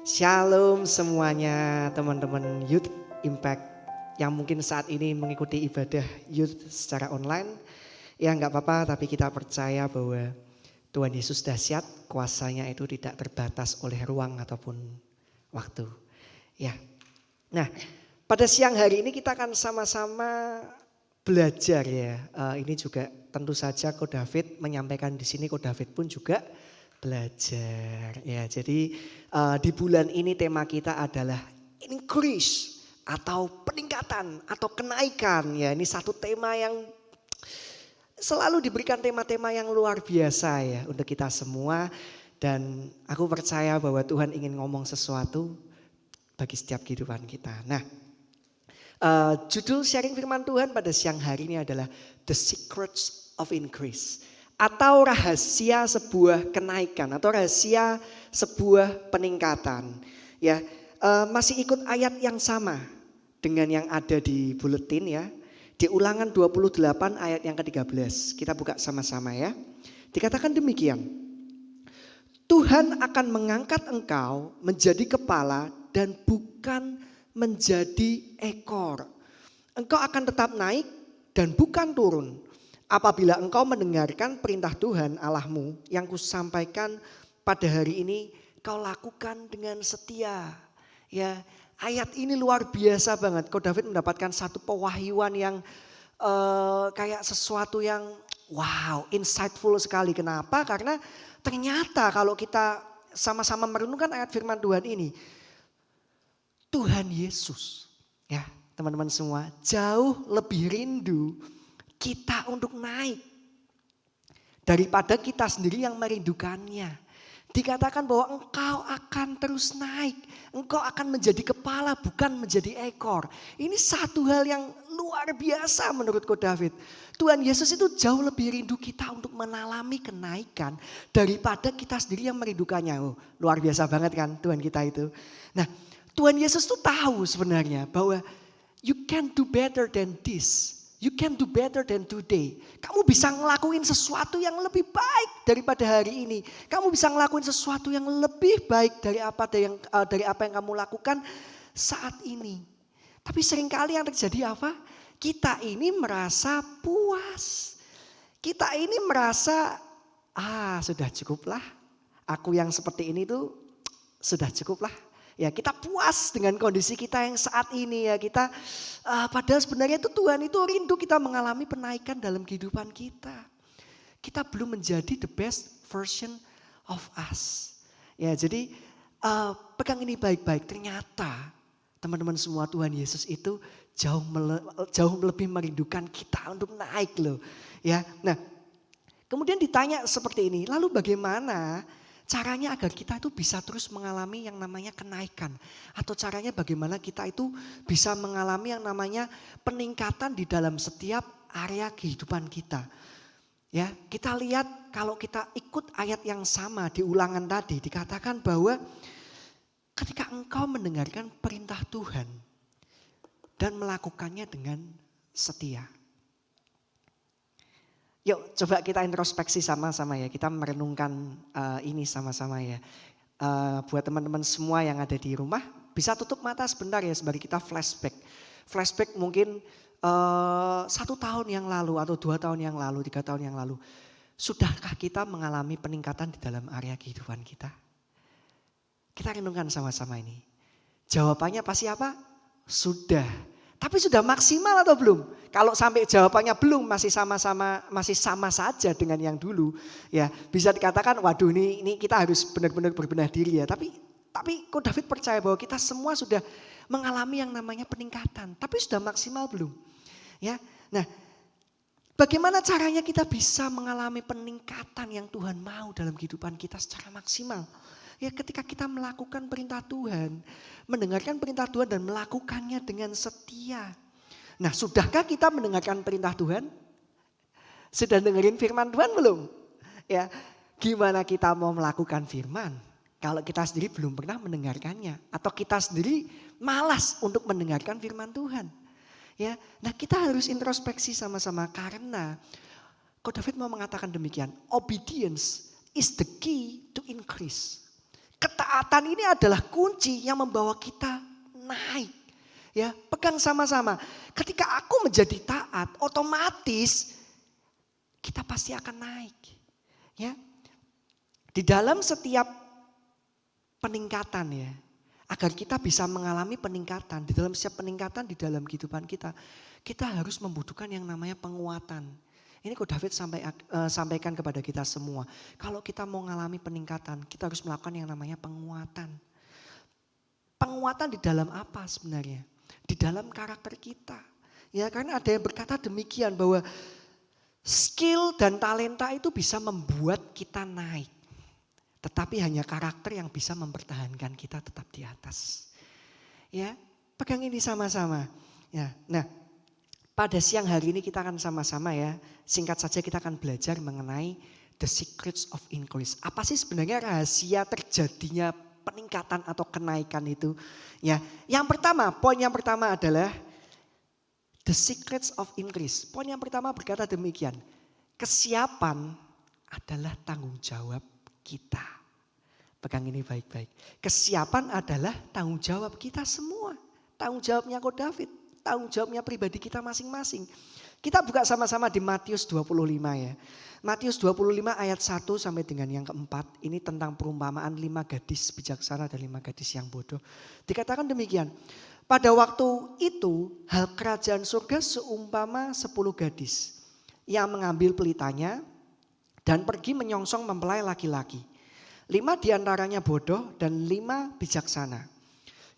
Shalom semuanya teman-teman Youth Impact yang mungkin saat ini mengikuti ibadah Youth secara online. Ya nggak apa-apa, tapi kita percaya bahwa Tuhan Yesus dahsyat, kuasanya itu tidak terbatas oleh ruang ataupun waktu. Ya, nah pada siang hari ini kita akan sama-sama belajar ya. Ini juga tentu saja Ko David menyampaikan di sini, Ko David pun juga belajar ya. Jadi di bulan ini tema kita adalah increase atau peningkatan atau kenaikan ya. Ini satu tema yang selalu diberikan tema-tema yang luar biasa ya untuk kita semua. Dan aku percaya bahwa Tuhan ingin ngomong sesuatu bagi setiap kehidupan kita. Nah, judul sharing firman Tuhan pada siang hari ini adalah The Secrets of Increase. Atau rahasia sebuah kenaikan atau rahasia sebuah peningkatan. Ya, masih ikut ayat yang sama dengan yang ada di buletin ya. Di Ulangan 28 ayat yang ke-13. Kita buka sama-sama ya. Dikatakan demikian. Tuhan akan mengangkat engkau menjadi kepala dan bukan menjadi ekor. Engkau akan tetap naik dan bukan turun. Apabila engkau mendengarkan perintah Tuhan Allahmu yang kusampaikan pada hari ini, kau lakukan dengan setia. Ya, ayat ini luar biasa banget. Ko David mendapatkan satu pewahyuan yang kayak sesuatu yang wow, insightful sekali. Kenapa? Karena ternyata kalau kita sama-sama merenungkan ayat firman Tuhan ini, Tuhan Yesus, ya teman-teman semua, jauh lebih rindu kita untuk naik daripada kita sendiri yang merindukannya. Dikatakan bahwa engkau akan terus naik, engkau akan menjadi kepala bukan menjadi ekor. Ini satu hal yang luar biasa menurut Ko David. Tuhan Yesus itu jauh lebih rindu kita untuk mengalami kenaikan daripada kita sendiri yang merindukannya. Oh, luar biasa banget kan Tuhan kita itu. Nah, Tuhan Yesus tuh tahu sebenarnya bahwa you can do better than this. You can do better than today. Kamu bisa ngelakuin sesuatu yang lebih baik daripada hari ini. Kamu bisa ngelakuin sesuatu yang lebih baik dari apa yang kamu lakukan saat ini. Tapi seringkali yang terjadi apa? Kita ini merasa puas. Kita ini merasa sudah cukuplah. Aku yang seperti ini tuh sudah cukuplah. Ya, kita puas dengan kondisi kita yang saat ini ya. Kita padahal sebenarnya itu Tuhan itu rindu kita mengalami penaikan dalam kehidupan kita. Kita belum menjadi the best version of us. Ya, jadi pegang ini baik-baik. Ternyata teman-teman semua, Tuhan Yesus itu jauh lebih merindukan kita untuk naik loh. Ya, nah kemudian ditanya seperti ini, lalu bagaimana caranya agar kita itu bisa terus mengalami yang namanya kenaikan. Atau caranya bagaimana kita itu bisa mengalami yang namanya peningkatan di dalam setiap area kehidupan kita. Ya, kita lihat kalau kita ikut ayat yang sama di Ulangan tadi, dikatakan bahwa ketika engkau mendengarkan perintah Tuhan dan melakukannya dengan setia. Yuk coba kita introspeksi sama-sama ya, kita merenungkan ini sama-sama ya. Buat teman-teman semua yang ada di rumah, bisa tutup mata sebentar ya sembari kita flashback. Flashback mungkin 1 tahun yang lalu atau 2 tahun yang lalu, 3 tahun yang lalu. Sudahkah kita mengalami peningkatan di dalam area kehidupan kita? Kita renungkan sama-sama ini. Jawabannya pasti apa? Sudah. Tapi sudah maksimal atau belum? Kalau sampai jawabannya belum, masih sama saja dengan yang dulu, ya bisa dikatakan, waduh ini kita harus benar-benar berbenah diri ya. Tapi Ko David percaya bahwa kita semua sudah mengalami yang namanya peningkatan. Tapi sudah maksimal belum? Ya, nah bagaimana caranya kita bisa mengalami peningkatan yang Tuhan mau dalam kehidupan kita secara maksimal? Ya ketika kita melakukan perintah Tuhan, mendengarkan perintah Tuhan dan melakukannya dengan setia. Nah, sudahkah kita mendengarkan perintah Tuhan? Sudah dengerin firman Tuhan belum? Ya, gimana kita mau melakukan firman kalau kita sendiri belum pernah mendengarkannya atau kita sendiri malas untuk mendengarkan firman Tuhan? Ya, nah kita harus introspeksi sama-sama karena Ko David mau mengatakan demikian, obedience is the key to increase. Ketaatan ini adalah kunci yang membawa kita naik. Ya, pegang sama-sama. Ketika aku menjadi taat, otomatis kita pasti akan naik. Ya. Di dalam setiap peningkatan ya, agar kita bisa mengalami peningkatan, di dalam setiap peningkatan di dalam kehidupan kita harus membutuhkan yang namanya penguatan. Ini kok David sampaikan kepada kita semua. Kalau kita mau mengalami peningkatan, kita harus melakukan yang namanya penguatan. Penguatan di dalam apa sebenarnya? Di dalam karakter kita. Ya, karena ada yang berkata demikian bahwa skill dan talenta itu bisa membuat kita naik. Tetapi hanya karakter yang bisa mempertahankan kita tetap di atas. Ya, pegang ini sama-sama. Ya, nah, pada siang hari ini kita akan sama-sama ya, singkat saja kita akan belajar mengenai the secrets of increase. Apa sih sebenarnya rahasia terjadinya peningkatan atau kenaikan itu? Ya, poin yang pertama adalah the secrets of increase. Poin yang pertama berkata demikian, kesiapan adalah tanggung jawab kita. Pegang ini baik-baik. Kesiapan adalah tanggung jawab kita semua. Tanggung jawabnya kok David. Tanggung jawabnya pribadi kita masing-masing. Kita buka sama-sama di Matius 25 ya. Matius 25 ayat 1 sampai dengan yang keempat. Ini tentang perumpamaan 5 gadis bijaksana dan 5 gadis yang bodoh. Dikatakan demikian. Pada waktu itu hal kerajaan surga seumpama 10 gadis. Yang mengambil pelitanya dan pergi menyongsong mempelai laki-laki. 5 diantaranya bodoh dan 5 bijaksana.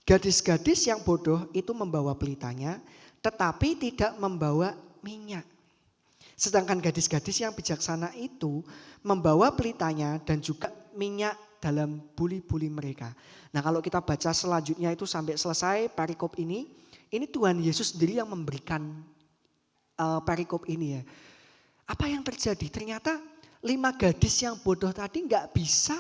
Gadis-gadis yang bodoh itu membawa pelitanya tetapi tidak membawa minyak. Sedangkan gadis-gadis yang bijaksana itu membawa pelitanya dan juga minyak dalam buli-buli mereka. Nah, kalau kita baca selanjutnya itu sampai selesai perikop ini Tuhan Yesus sendiri yang memberikan perikop ini ya. Apa yang terjadi? Ternyata 5 gadis yang bodoh tadi nggak bisa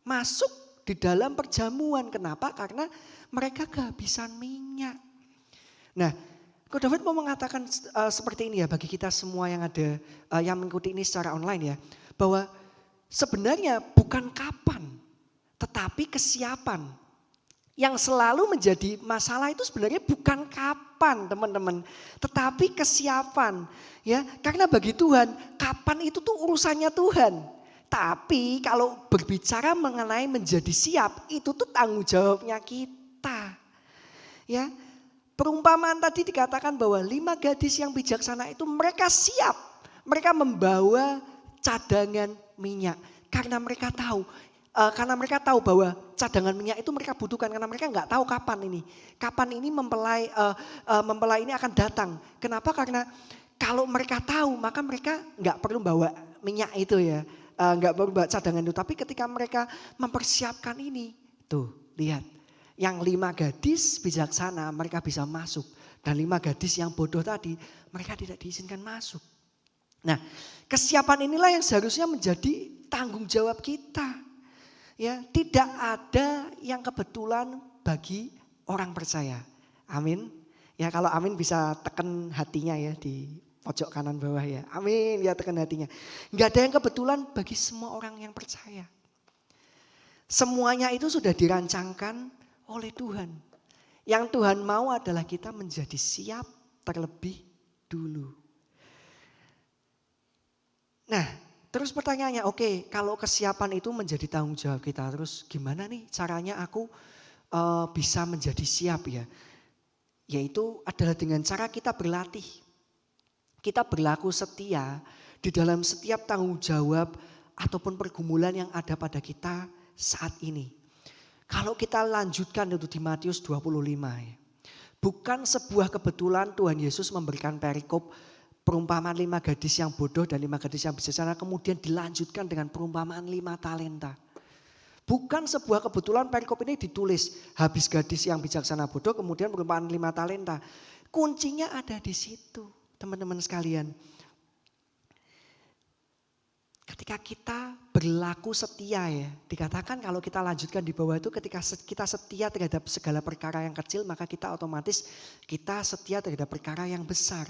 masuk di dalam perjamuan. Kenapa? Karena mereka kehabisan minyak. Nah, Kok David mau mengatakan seperti ini ya bagi kita semua yang ada yang mengikuti ini secara online ya, bahwa sebenarnya bukan kapan, tetapi kesiapan. Yang selalu menjadi masalah itu sebenarnya bukan kapan teman-teman, tetapi kesiapan. Ya, karena bagi Tuhan kapan itu tuh urusannya Tuhan. Tapi kalau berbicara mengenai menjadi siap, itu tuh tanggung jawabnya kita. Ya, perumpamaan tadi dikatakan bahwa 5 gadis yang bijaksana itu mereka siap. Mereka membawa cadangan minyak. Karena mereka tahu bahwa cadangan minyak itu mereka butuhkan. Karena mereka nggak tahu kapan ini mempelai ini akan datang. Kenapa? Karena kalau mereka tahu maka mereka nggak perlu bawa minyak itu ya. Nggak perlu bawa cadangan itu. Tapi ketika mereka mempersiapkan ini, tuh lihat. Yang 5 gadis bijaksana mereka bisa masuk. Dan 5 gadis yang bodoh tadi mereka tidak diizinkan masuk. Nah, kesiapan inilah yang seharusnya menjadi tanggung jawab kita. Ya, tidak ada yang kebetulan bagi orang percaya. Amin. Ya, kalau amin bisa tekan hatinya ya di pojok kanan bawah ya. Amin, ya tekan hatinya. Enggak ada yang kebetulan bagi semua orang yang percaya. Semuanya itu sudah dirancangkan oleh Tuhan. Yang Tuhan mau adalah kita menjadi siap terlebih dulu. Nah, terus pertanyaannya, oke, kalau kesiapan itu menjadi tanggung jawab kita, terus gimana nih caranya aku bisa menjadi siap ya? Yaitu adalah dengan cara kita berlatih. Kita berlaku setia di dalam setiap tanggung jawab ataupun pergumulan yang ada pada kita saat ini. Kalau kita lanjutkan itu di Matius 25 ya. Bukan sebuah kebetulan Tuhan Yesus memberikan perikop perumpamaan 5 gadis yang bodoh dan 5 gadis yang bijaksana kemudian dilanjutkan dengan perumpamaan 5 talenta. Bukan sebuah kebetulan perikop ini ditulis habis gadis yang bijaksana bodoh kemudian perumpamaan 5 talenta. Kuncinya ada di situ teman-teman sekalian. Ketika kita berlaku setia ya, dikatakan kalau kita lanjutkan di bawah itu ketika kita setia terhadap segala perkara yang kecil maka kita otomatis kita setia terhadap perkara yang besar.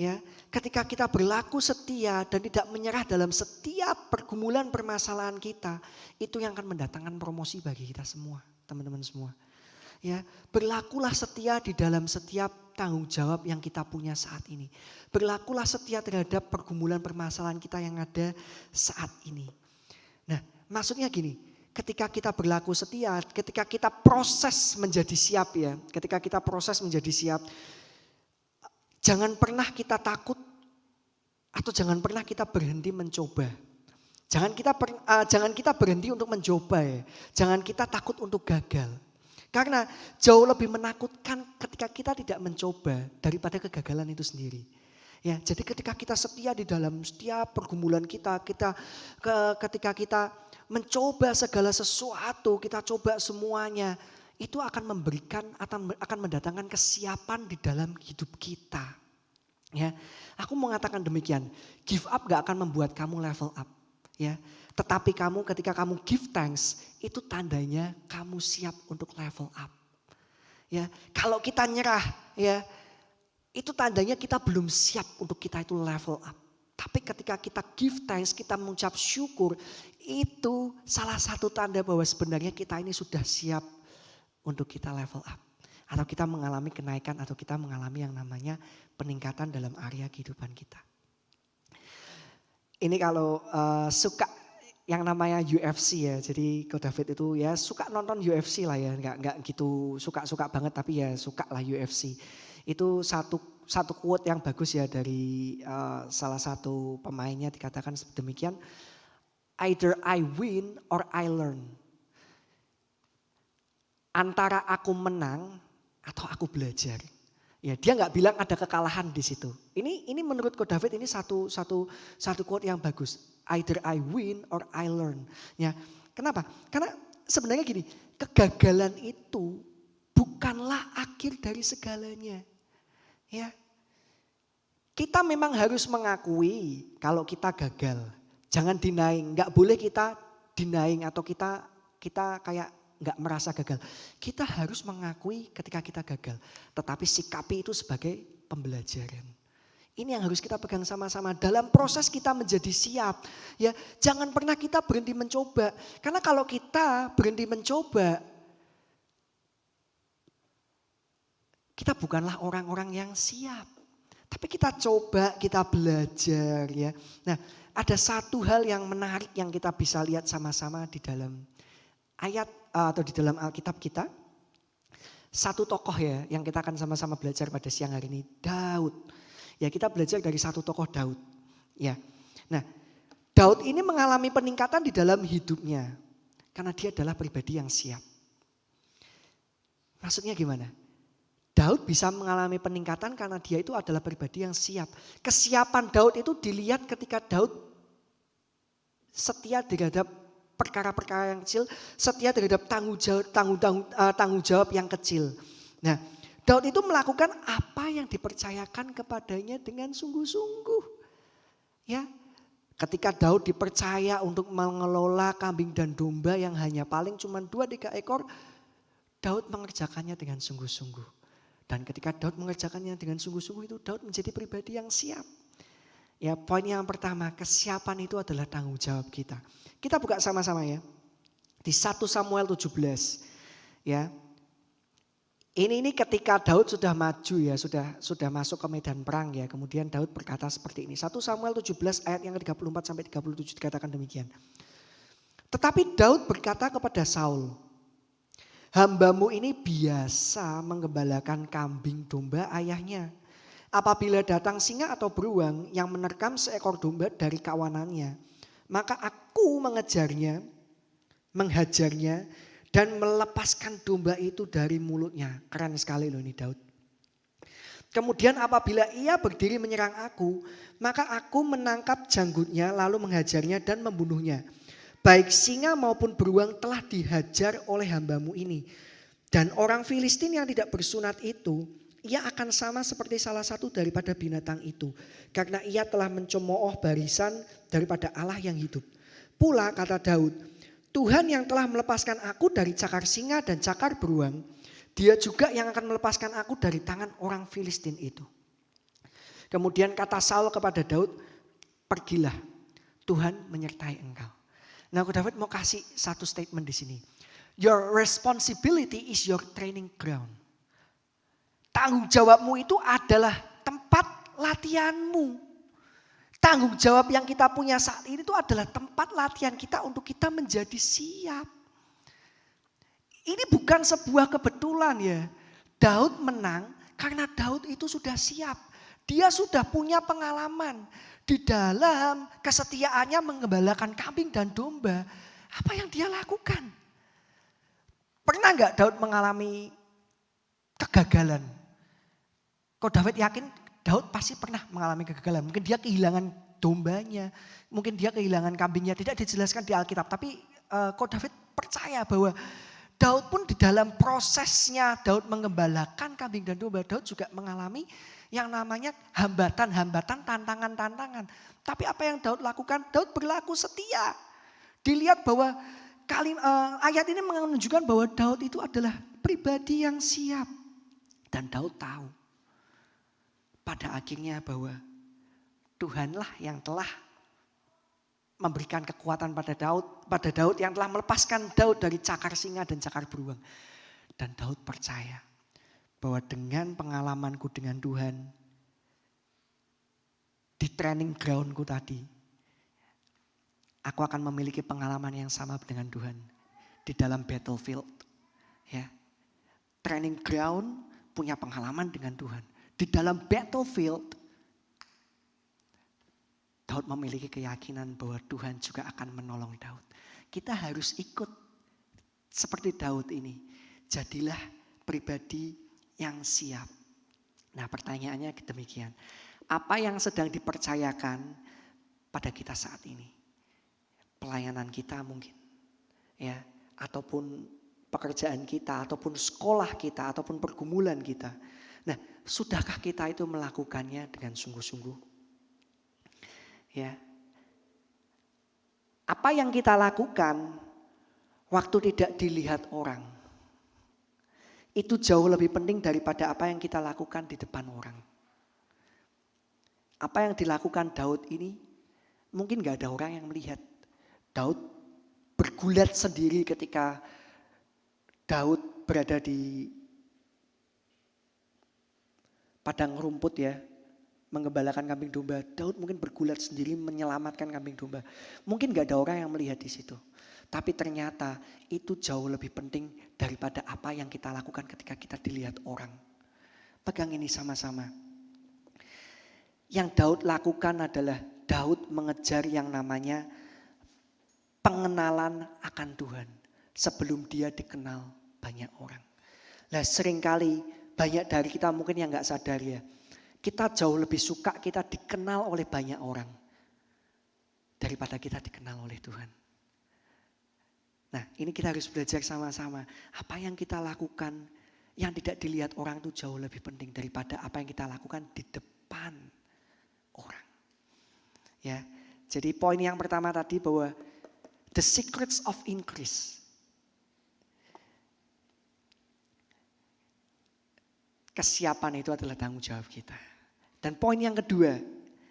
Ya, ketika kita berlaku setia dan tidak menyerah dalam setiap pergumulan permasalahan kita, itu yang akan mendatangkan promosi bagi kita semua, teman-teman semua. Ya, berlakulah setia di dalam setiap tanggung jawab yang kita punya saat ini. Berlakulah setia terhadap pergumulan permasalahan kita yang ada saat ini. Nah, maksudnya gini, ketika kita berlaku setia, ketika kita proses menjadi siap ya, ketika kita proses menjadi siap, jangan pernah kita takut atau jangan pernah kita berhenti mencoba. Jangan kita berhenti untuk mencoba ya. Jangan kita takut untuk gagal. Karena jauh lebih menakutkan ketika kita tidak mencoba daripada kegagalan itu sendiri. Ya, jadi ketika kita setia di dalam setiap pergumulan kita, ketika kita mencoba segala sesuatu, kita coba semuanya, itu akan akan mendatangkan kesiapan di dalam hidup kita. Ya, aku mengatakan demikian, give up gak akan membuat kamu level up. Ya, tetapi kamu ketika kamu give thanks, itu tandanya kamu siap untuk level up. Ya, kalau kita nyerah, ya, itu tandanya kita belum siap untuk kita itu level up. Tapi ketika kita give thanks, kita mengucap syukur, itu salah satu tanda bahwa sebenarnya kita ini sudah siap untuk kita level up. Atau kita mengalami kenaikan atau kita mengalami yang namanya peningkatan dalam area kehidupan kita. Ini kalau suka yang namanya UFC ya, jadi Coach David itu ya suka nonton UFC lah ya, nggak gitu suka banget tapi ya suka lah UFC. Itu satu quote yang bagus ya dari salah satu pemainnya dikatakan demikian, either I win or I learn. Antara aku menang atau aku belajar. Ya, dia nggak bilang ada kekalahan di situ. Ini menurut Coach David ini satu quote yang bagus. Either I win or I learn. Ya, kenapa? Karena sebenarnya gini, kegagalan itu bukanlah akhir dari segalanya. Ya, kita memang harus mengakui kalau kita gagal. Jangan denying, nggak boleh kita denying atau kita kayak nggak merasa gagal. Kita harus mengakui ketika kita gagal. Tetapi sikapi itu sebagai pembelajaran. Ini yang harus kita pegang sama-sama dalam proses kita menjadi siap. Ya, jangan pernah kita berhenti mencoba. Karena kalau kita berhenti mencoba, kita bukanlah orang-orang yang siap. Tapi kita coba, kita belajar ya. Nah, ada satu hal yang menarik yang kita bisa lihat sama-sama di dalam ayat atau di dalam Alkitab kita. Satu tokoh ya yang kita akan sama-sama belajar pada siang hari ini, Daud. Ya, kita belajar dari satu tokoh Daud. Ya. Nah, Daud ini mengalami peningkatan di dalam hidupnya karena dia adalah pribadi yang siap. Maksudnya gimana? Daud bisa mengalami peningkatan karena dia itu adalah pribadi yang siap. Kesiapan Daud itu dilihat ketika Daud setia terhadap perkara-perkara yang kecil, setia terhadap tanggung jawab yang kecil. Nah, Daud itu melakukan apa yang dipercayakan kepadanya dengan sungguh-sungguh. Ya, ketika Daud dipercaya untuk mengelola kambing dan domba yang hanya paling cuma 2-3 ekor, Daud mengerjakannya dengan sungguh-sungguh. Dan ketika Daud mengerjakannya dengan sungguh-sungguh itu Daud menjadi pribadi yang siap. Ya, poin yang pertama, kesiapan itu adalah tanggung jawab kita. Kita buka sama-sama ya. Di 1 Samuel 17. Ya. Ini ketika Daud sudah maju ya, sudah masuk ke medan perang ya. Kemudian Daud berkata seperti ini. 1 Samuel 17 ayat yang ke-34 sampai 37 dikatakan demikian. Tetapi Daud berkata kepada Saul, "Hambamu ini biasa menggembalakan kambing domba ayahnya. Apabila datang singa atau beruang yang menerkam seekor domba dari kawanannya, maka aku menghajarnya dan melepaskan domba itu dari mulutnya." Keren sekali loh ini Daud. "Kemudian apabila ia berdiri menyerang aku, maka aku menangkap janggutnya lalu menghajarnya dan membunuhnya. Baik singa maupun beruang telah dihajar oleh hambamu ini. Dan orang Filistin yang tidak bersunat itu, ia akan sama seperti salah satu daripada binatang itu. Karena ia telah mencemooh barisan daripada Allah yang hidup. Pula kata Daud, Tuhan yang telah melepaskan aku dari cakar singa dan cakar beruang, dia juga yang akan melepaskan aku dari tangan orang Filistin itu." Kemudian kata Saul kepada Daud, pergilah, Tuhan menyertai engkau. Nah, aku David mau kasih satu statement di sini. Your responsibility is your training ground. Tanggung jawabmu itu adalah tempat latihanmu. Tanggung jawab yang kita punya saat ini itu adalah tempat latihan kita untuk kita menjadi siap. Ini bukan sebuah kebetulan ya. Daud menang karena Daud itu sudah siap. Dia sudah punya pengalaman di dalam kesetiaannya mengembalakan kambing dan domba. Apa yang dia lakukan? Pernah nggak Daud mengalami kegagalan? Kok David yakin Daud pasti pernah mengalami kegagalan. Mungkin dia kehilangan dombanya, mungkin dia kehilangan kambingnya. Tidak dijelaskan di Alkitab. Tapi kok David percaya bahwa Daud pun di dalam prosesnya Daud mengembalakan kambing dan domba, Daud juga mengalami yang namanya hambatan-hambatan, tantangan-tantangan. Tapi apa yang Daud lakukan? Daud berlaku setia. Dilihat bahwa ayat ini menunjukkan bahwa Daud itu adalah pribadi yang siap. Dan Daud tahu pada akhirnya bahwa Tuhanlah yang telah memberikan kekuatan pada Daud yang telah melepaskan Daud dari cakar singa dan cakar beruang. Dan Daud percaya bahwa dengan pengalamanku dengan Tuhan di training groundku tadi, aku akan memiliki pengalaman yang sama dengan Tuhan di dalam battlefield. Ya, training ground punya pengalaman dengan Tuhan. Di dalam battlefield, Daud memiliki keyakinan bahwa Tuhan juga akan menolong Daud. Kita harus ikut seperti Daud ini. Jadilah pribadi yang siap. Nah, pertanyaannya demikian. Apa yang sedang dipercayakan pada kita saat ini? Pelayanan kita mungkin. Ya, ataupun pekerjaan kita, ataupun sekolah kita, ataupun pergumulan kita. Nah, sudahkah kita itu melakukannya dengan sungguh-sungguh? Ya. Apa yang kita lakukan waktu tidak dilihat orang, itu jauh lebih penting daripada apa yang kita lakukan di depan orang. Apa yang dilakukan Daud ini, mungkin gak ada orang yang melihat. Daud bergulat sendiri ketika Daud berada di padang rumput ya, mengembalakan kambing domba. Daud mungkin bergulat sendiri menyelamatkan kambing domba. Mungkin gak ada orang yang melihat di situ. Tapi ternyata itu jauh lebih penting daripada apa yang kita lakukan ketika kita dilihat orang. Pegang ini sama-sama. Yang Daud lakukan adalah Daud mengejar yang namanya pengenalan akan Tuhan sebelum dia dikenal banyak orang. Nah, seringkali banyak dari kita mungkin yang gak sadar ya. Kita jauh lebih suka kita dikenal oleh banyak orang daripada kita dikenal oleh Tuhan. Nah, ini kita harus belajar sama-sama. Apa yang kita lakukan yang tidak dilihat orang itu jauh lebih penting daripada apa yang kita lakukan di depan orang. Ya, jadi poin yang pertama tadi bahwa the secrets of increase. Kesiapan itu adalah tanggung jawab kita. Dan poin yang kedua,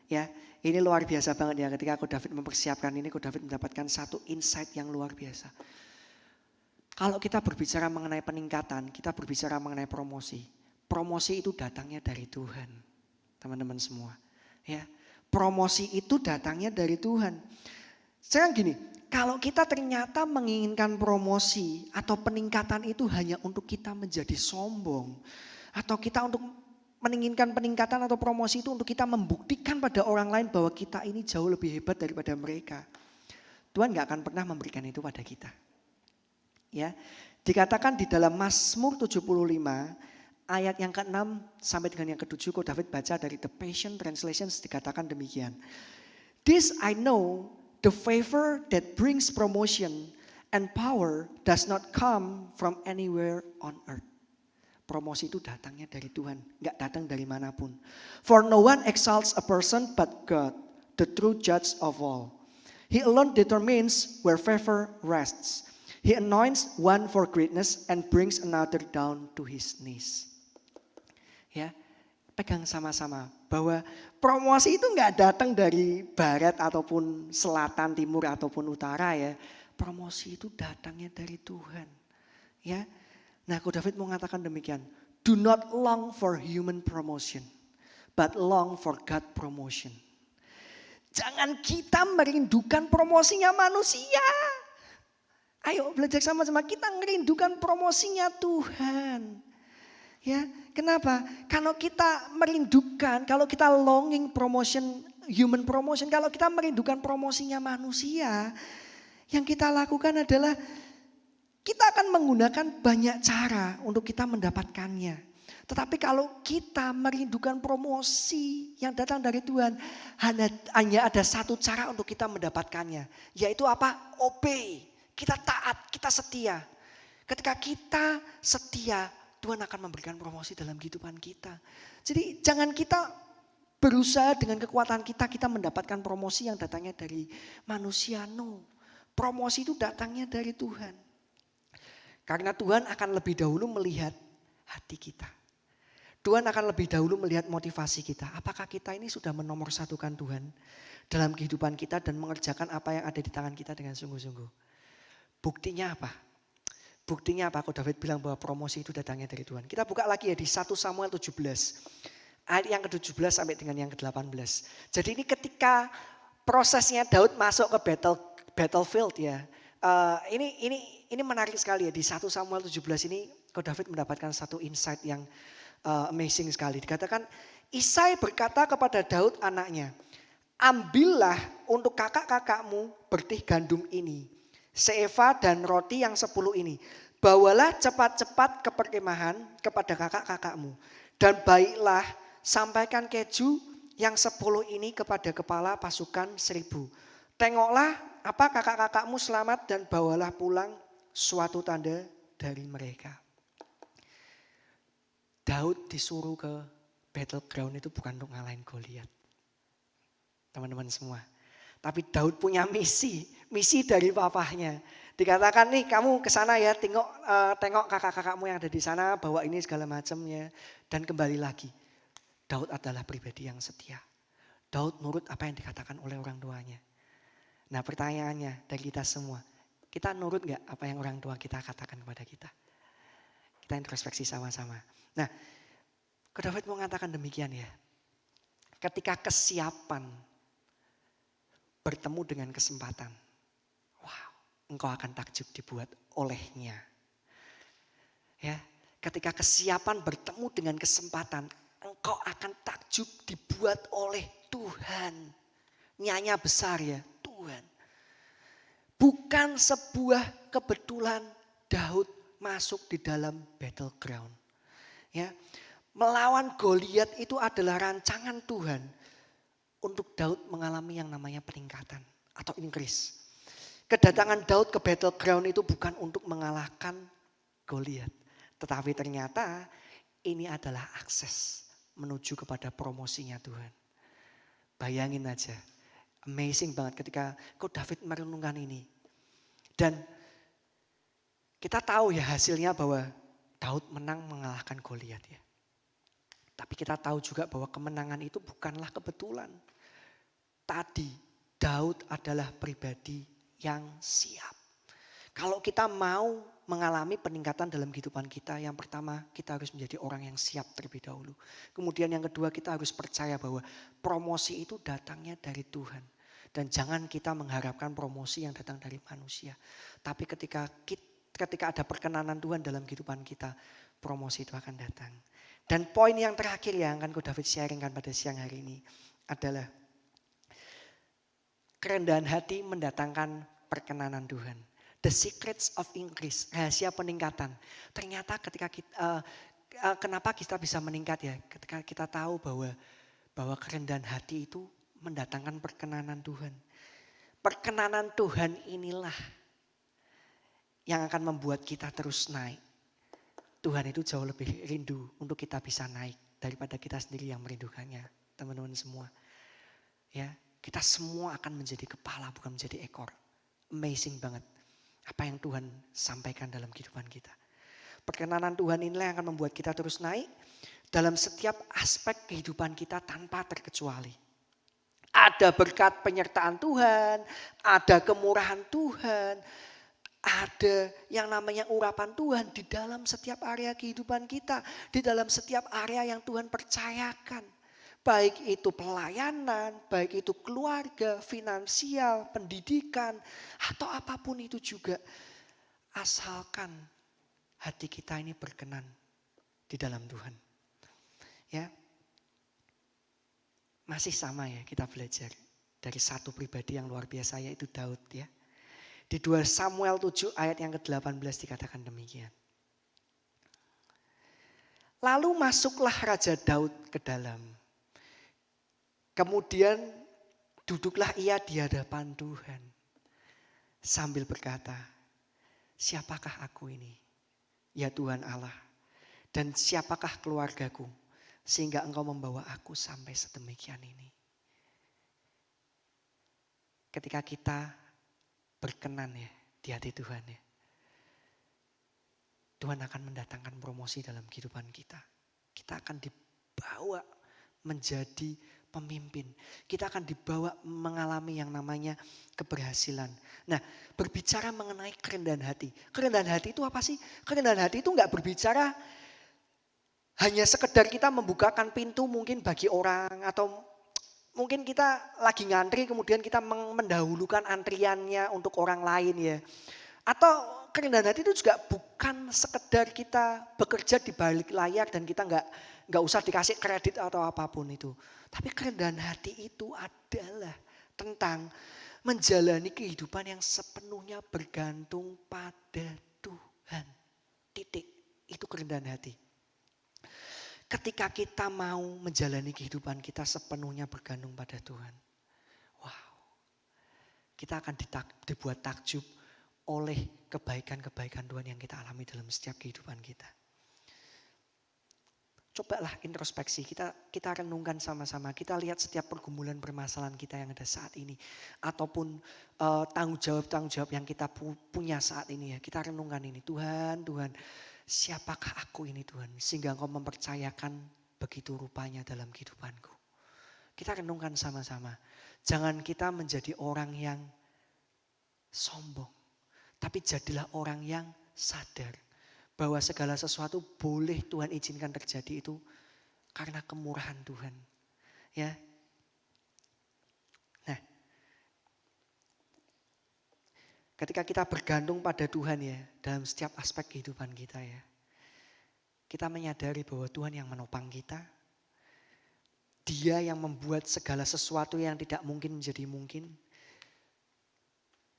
ya, ini luar biasa banget ya. Ketika Ko David mempersiapkan ini, Ko David mendapatkan satu insight yang luar biasa. Kalau kita berbicara mengenai peningkatan, kita berbicara mengenai promosi. Promosi itu datangnya dari Tuhan, teman-teman semua. Ya, promosi itu datangnya dari Tuhan. Sekarang gini, kalau kita ternyata menginginkan promosi atau peningkatan itu hanya untuk kita menjadi sombong, atau kita untuk menginginkan peningkatan atau promosi itu untuk kita membuktikan pada orang lain bahwa kita ini jauh lebih hebat daripada mereka, Tuhan gak akan pernah memberikan itu pada kita. Ya, dikatakan di dalam Mazmur 75 ayat yang ke-6 sampai dengan yang ke-7, Ko David baca dari The Passion Translation, dikatakan demikian. This I know, the favor that brings promotion and power does not come from anywhere on earth. Promosi itu datangnya dari Tuhan, gak datang dari manapun. For no one exalts a person but God, the true judge of all. He alone determines where favor rests. He anoints one for greatness and brings another down to his knees. Ya, pegang sama-sama. Bahwa promosi itu nggak datang dari barat ataupun selatan, timur ataupun utara ya. Promosi itu datangnya dari Tuhan. Ya. Nah, Ko David mau mengatakan demikian. Do not long for human promotion, but long for God promotion. Jangan kita merindukan promosinya manusia. Ayo belajar sama-sama, kita merindukan promosinya Tuhan. Ya, kenapa? Kalau kita merindukan, kalau kita longing promotion, human promotion, kalau kita merindukan promosinya manusia, yang kita lakukan adalah kita akan menggunakan banyak cara untuk kita mendapatkannya. Tetapi kalau kita merindukan promosi yang datang dari Tuhan, hanya ada satu cara untuk kita mendapatkannya. Yaitu apa? Obey. Kita taat, kita setia. Ketika kita setia, Tuhan akan memberikan promosi dalam kehidupan kita. Jadi jangan kita berusaha dengan kekuatan kita mendapatkan promosi yang datangnya dari manusia. No. Promosi itu datangnya dari Tuhan. Karena Tuhan akan lebih dahulu melihat hati kita. Tuhan akan lebih dahulu melihat motivasi kita. Apakah kita ini sudah menomorsatukan Tuhan dalam kehidupan kita dan mengerjakan apa yang ada di tangan kita dengan sungguh-sungguh. Buktinya apa? Buktinya apa? Kok David bilang bahwa promosi itu datangnya dari Tuhan. Kita buka lagi ya di 1 Samuel 17. Ayat yang ke-17 sampai dengan yang ke-18. Jadi ini ketika prosesnya Daud masuk ke battlefield ya. Ini menarik sekali ya. Di 1 Samuel 17 ini kok David mendapatkan satu insight yang amazing sekali. Dikatakan Isai berkata kepada Daud anaknya, ambillah untuk kakak-kakakmu bertih gandum ini, seeva dan roti yang 10 ini. Bawalah cepat-cepat ke perkemahan kepada kakak-kakakmu. Dan baiklah sampaikan keju yang 10 ini kepada kepala pasukan 1000. Tengoklah apa kakak-kakakmu selamat dan bawalah pulang suatu tanda dari mereka. Daud disuruh ke battleground itu bukan untuk ngalahin Goliat. Teman-teman semua. Tapi Daud punya misi dari papahnya. Dikatakan nih kamu ke sana ya, tengok kakak-kakakmu yang ada di sana, bawa ini segala macamnya dan kembali lagi. Daud adalah pribadi yang setia. Daud nurut apa yang dikatakan oleh orang tuanya. Nah, pertanyaannya dari kita semua, kita nurut gak apa yang orang tua kita katakan kepada kita? Kita introspeksi sama-sama. Nah, David mau mengatakan demikian ya. Ketika kesiapan bertemu dengan kesempatan, wow, engkau akan takjub dibuat olehnya. Ya, ketika kesiapan bertemu dengan kesempatan, engkau akan takjub dibuat oleh Tuhan. Nyanya besar ya, Tuhan. Bukan sebuah kebetulan Daud masuk di dalam battleground. Ya, melawan Goliat itu adalah rancangan Tuhan untuk Daud mengalami yang namanya peningkatan atau increase. Kedatangan Daud ke battleground itu bukan untuk mengalahkan Goliat, tetapi ternyata ini adalah akses menuju kepada promosinya Tuhan. Bayangin aja, amazing banget ketika David merenungkan ini. Dan kita tahu ya hasilnya bahwa Daud menang mengalahkan Goliat ya. Tapi kita tahu juga bahwa kemenangan itu bukanlah kebetulan. Tadi Daud adalah pribadi yang siap. Kalau kita mau mengalami peningkatan dalam kehidupan kita, yang pertama kita harus menjadi orang yang siap terlebih dahulu. Kemudian yang kedua kita harus percaya bahwa promosi itu datangnya dari Tuhan. Dan jangan kita mengharapkan promosi yang datang dari manusia. Tapi ketika ada perkenanan Tuhan dalam kehidupan kita, promosi itu akan datang. Dan poin yang terakhir yang akan David sharingkan pada siang hari ini adalah kerendahan hati mendatangkan perkenanan Tuhan. The secrets of increase, rahasia peningkatan. Ternyata ketika kita, kenapa kita bisa meningkat ya? Ketika kita tahu bahwa kerendahan hati itu mendatangkan perkenanan Tuhan. Perkenanan Tuhan inilah yang akan membuat kita terus naik. Tuhan itu jauh lebih rindu untuk kita bisa naik daripada kita sendiri yang merindukannya, teman-teman semua. Ya, kita semua akan menjadi kepala bukan menjadi ekor. Amazing banget apa yang Tuhan sampaikan dalam kehidupan kita. Perkenanan Tuhan inilah yang akan membuat kita terus naik. dalam setiap aspek kehidupan kita tanpa terkecuali. Ada berkat penyertaan Tuhan, ada kemurahan Tuhan, ada yang namanya urapan Tuhan di dalam setiap area kehidupan kita, di dalam setiap area yang Tuhan percayakan. Baik itu pelayanan, baik itu keluarga, finansial, pendidikan, atau apapun itu juga. Asalkan hati kita ini berkenan di dalam Tuhan. Ya, masih sama ya kita belajar dari satu pribadi yang luar biasa yaitu Daud ya. Di 2 Samuel 7 ayat yang ke-18 dikatakan demikian. Lalu masuklah Raja Daud ke dalam. Kemudian duduklah ia di hadapan Tuhan. Sambil berkata, siapakah aku ini? Ya Tuhan Allah. Dan siapakah keluargaku? Sehingga engkau membawa aku sampai sedemikian ini. Ketika kita berkenan ya di hati Tuhan ya. Tuhan akan mendatangkan promosi dalam kehidupan kita. Kita akan dibawa menjadi pemimpin. Kita akan dibawa mengalami yang namanya keberhasilan. Nah, berbicara mengenai kerendahan hati. Kerendahan hati itu apa sih? Kerendahan hati itu enggak berbicara hanya sekedar kita membukakan pintu mungkin bagi orang atau mungkin kita lagi ngantri kemudian kita mendahulukan antriannya untuk orang lain ya. Atau kerendahan hati itu juga bukan sekedar kita bekerja di balik layar dan kita nggak usah dikasih kredit atau apapun itu. Tapi kerendahan hati itu adalah tentang menjalani kehidupan yang sepenuhnya bergantung pada Tuhan. Titik. Itu kerendahan hati. Ketika kita mau menjalani kehidupan kita sepenuhnya bergantung pada Tuhan. Wow. Kita akan dibuat takjub oleh kebaikan-kebaikan Tuhan yang kita alami dalam setiap kehidupan kita. Cobalah introspeksi, kita renungkan sama-sama. Kita lihat setiap pergumulan permasalahan kita yang ada saat ini. Ataupun tanggung jawab yang kita punya saat ini ya. Kita renungkan ini, Tuhan, siapakah aku ini Tuhan? Sehingga Engkau mempercayakan begitu rupanya dalam kehidupanku. Kita renungkan sama-sama. Jangan kita menjadi orang yang sombong. Tapi jadilah orang yang sadar. Bahwa segala sesuatu boleh Tuhan izinkan terjadi itu karena kemurahan Tuhan. Ya. Nah. Ketika kita bergantung pada Tuhan ya, dalam setiap aspek kehidupan kita ya. Kita menyadari bahwa Tuhan yang menopang kita. Dia yang membuat segala sesuatu yang tidak mungkin menjadi mungkin.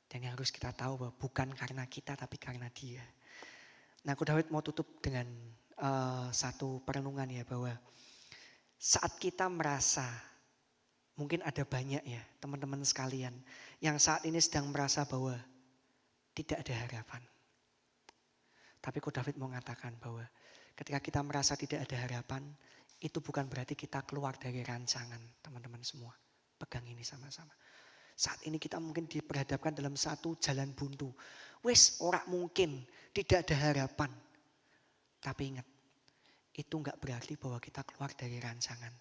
Dan yang harus kita tahu bahwa bukan karena kita tapi karena Dia. Nah, aku Daud mau tutup dengan satu perenungan ya, bahwa saat kita merasa, mungkin ada banyak ya teman-teman sekalian yang saat ini sedang merasa bahwa tidak ada harapan. Tapi aku Daud mau mengatakan bahwa ketika kita merasa tidak ada harapan, itu bukan berarti kita keluar dari rancangan, teman-teman semua. Pegang ini sama-sama. Saat ini kita mungkin diperhadapkan dalam satu jalan buntu. Wes ora mungkin, tidak ada harapan. Tapi ingat, itu enggak berarti bahwa kita keluar dari rancangan.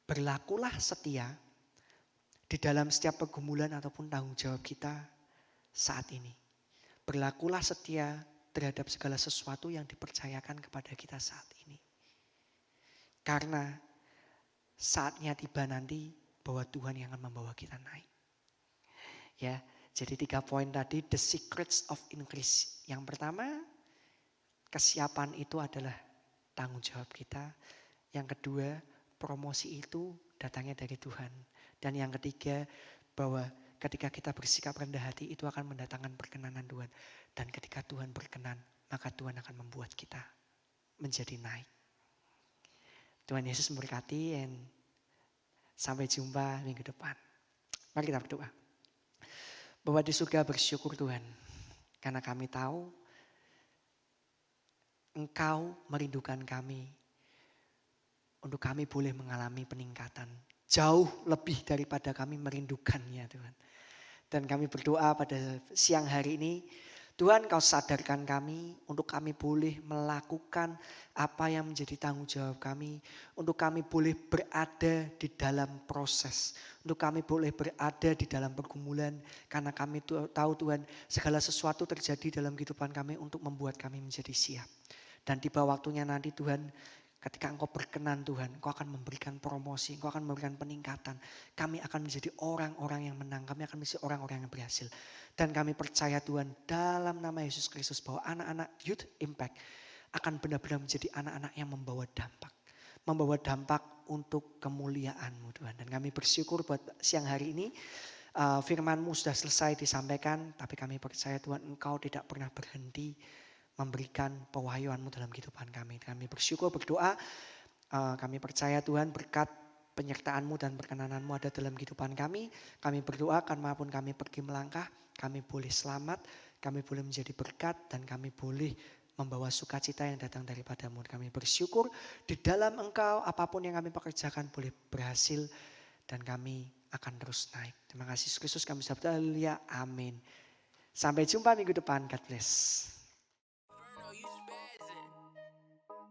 Berlakulah setia di dalam setiap pergumulan ataupun tanggung jawab kita saat ini. Berlakulah setia terhadap segala sesuatu yang dipercayakan kepada kita saat ini. Karena saatnya tiba nanti bahwa Tuhan yang akan membawa kita naik. Ya, jadi 3 poin tadi, the secrets of increase. Yang pertama, kesiapan itu adalah tanggung jawab kita. Yang kedua, promosi itu datangnya dari Tuhan. Dan yang ketiga, bahwa ketika kita bersikap rendah hati itu akan mendatangkan perkenanan Tuhan. Dan ketika Tuhan berkenan, maka Tuhan akan membuat kita menjadi naik. Tuhan Yesus memberkati dan sampai jumpa minggu depan. Mari kita berdoa. Bapa di surga, bersyukur Tuhan. Karena kami tahu Engkau merindukan kami. Untuk kami boleh mengalami peningkatan. Jauh lebih daripada kami merindukannya Tuhan. Dan kami berdoa pada siang hari ini. Tuhan, Kau sadarkan kami untuk kami boleh melakukan apa yang menjadi tanggung jawab kami. Untuk kami boleh berada di dalam proses. Untuk kami boleh berada di dalam pergumulan. Karena kami tahu Tuhan, segala sesuatu terjadi dalam kehidupan kami untuk membuat kami menjadi siap. Dan tiba waktunya nanti Tuhan, ketika Engkau berkenan Tuhan, Engkau akan memberikan promosi, Engkau akan memberikan peningkatan. Kami akan menjadi orang-orang yang menang, kami akan menjadi orang-orang yang berhasil. Dan kami percaya Tuhan dalam nama Yesus Kristus bahwa anak-anak Youth Impact akan benar-benar menjadi anak-anak yang membawa dampak. Membawa dampak untuk kemuliaan-Mu Tuhan. Dan kami bersyukur buat siang hari ini firman-Mu sudah selesai disampaikan. Tapi kami percaya Tuhan Engkau tidak pernah berhenti memberikan pewahyuan-Mu dalam kehidupan kami. Kami bersyukur, berdoa, kami percaya Tuhan berkat penyertaan-Mu dan perkenanan-Mu ada dalam kehidupan kami. Kami berdoa kemanapun kami pergi melangkah, kami boleh selamat, kami boleh menjadi berkat, dan kami boleh membawa sukacita yang datang daripada-Mu. Kami bersyukur di dalam Engkau apapun yang kami pekerjakan boleh berhasil dan kami akan terus naik. Terima kasih Yesus Kristus, kami sabda haleluya, amin. Sampai jumpa minggu depan, God bless.